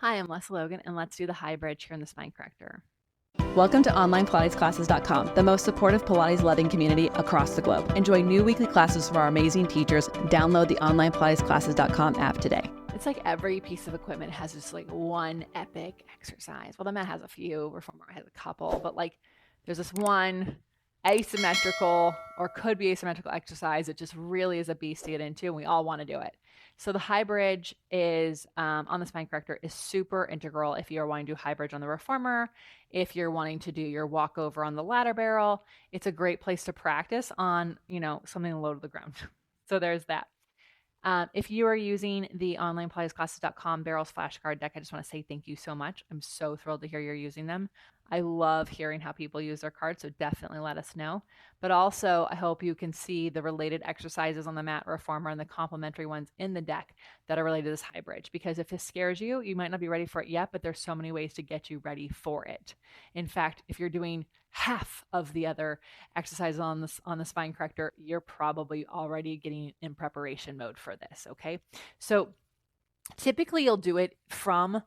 Hi, I'm Lesley Logan, and let's do the high bridge here in the spine corrector. Welcome to OnlinePilatesClasses.com, the most supportive Pilates-loving community across the globe. Enjoy new weekly classes from our amazing teachers. Download the OnlinePilatesClasses.com app today. It's like every piece of equipment has just like one epic exercise. Well, the mat has a few, reformer has a couple, but like there's this one asymmetrical or could be asymmetrical exercise that just really is a beast to get into, and we all want to do it. So the high bridge is on the spine corrector is super integral if you're wanting to do high bridge on the reformer, if you're wanting to do your walkover on the ladder barrel. It's a great place to practice on, something low to the ground. So there's that. If you are using the OnlinePilatesClasses.com barrels flashcard deck, I just want to say thank you so much. I'm so thrilled to hear you're using them. I love hearing how people use their cards, so definitely let us know. But also, I hope you can see the related exercises on the mat reformer and the complementary ones in the deck that are related to this high bridge. Because if this scares you, you might not be ready for it yet, but there's so many ways to get you ready for it. In fact, if you're doing half of the other exercises on the spine corrector, you're probably already getting in preparation mode for this. Okay, so typically you'll do it from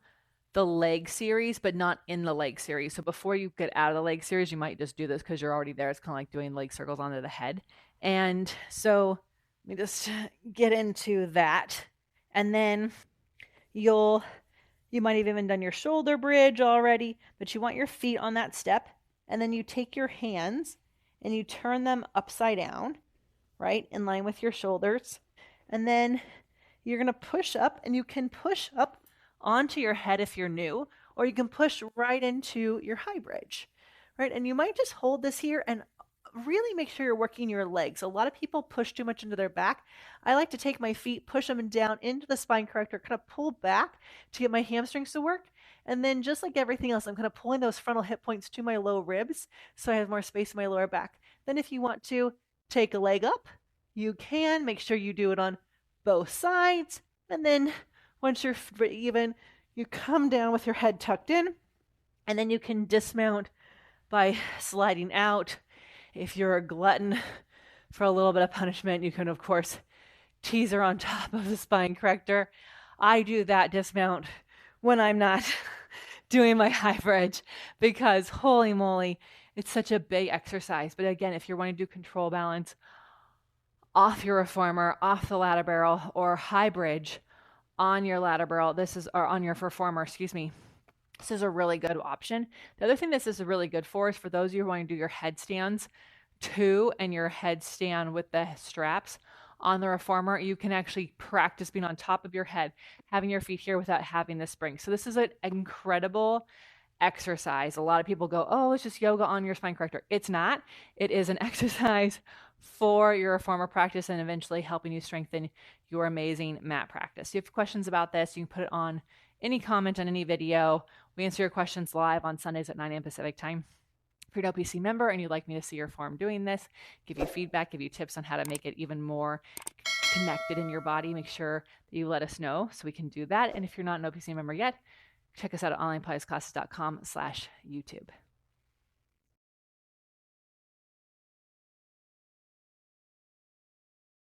the leg series, but not in the leg series. So before you get out of the leg series, you might just do this because you're already there. It's kind of like doing leg circles onto the head. And so let me just get into that. And then you might have even done your shoulder bridge already, but you want your feet on that step. And then you take your hands and you turn them upside down, right, in line with your shoulders. And then you're going to push up, and you can push up onto your head if you're new, or you can push right into your high bridge, right? And you might just hold this here and really make sure you're working your legs. A lot of people push too much into their back. I like to take my feet, push them down into the spine corrector, kind of pull back to get my hamstrings to work. And then just like everything else, I'm kind of pulling those frontal hip points to my low ribs so I have more space in my lower back. Then if you want to take a leg up, you can. Make sure you do it on both sides. And then once you're even, you come down with your head tucked in, and then you can dismount by sliding out. If you're a glutton for a little bit of punishment, you can, of course, teaser on top of the spine corrector. I do that dismount when I'm not doing my high bridge because, holy moly, it's such a big exercise. But again, if you're wanting to do control balance off your reformer, off the ladder barrel, or high bridge on your ladder barrel, or on your reformer, excuse me, this is a really good option. The other thing this is really good for is for those of you who want to do your headstands too, and your headstand with the straps on the reformer, you can actually practice being on top of your head, having your feet here without having the spring. So this is an incredible exercise. A lot of people go, oh, it's just yoga on your spine corrector. It's not. It is an exercise for your reformer practice and eventually helping you strengthen your amazing mat practice. If you have questions about this, you can put it on any comment on any video. We answer your questions live on Sundays at 9 a.m. Pacific time. If you're an OPC member and you'd like me to see your form doing this, give you feedback, give you tips on how to make it even more connected in your body, make sure that you let us know so we can do that. And if you're not an OPC member yet, check us out at onlinepilatesclasses.com/YouTube.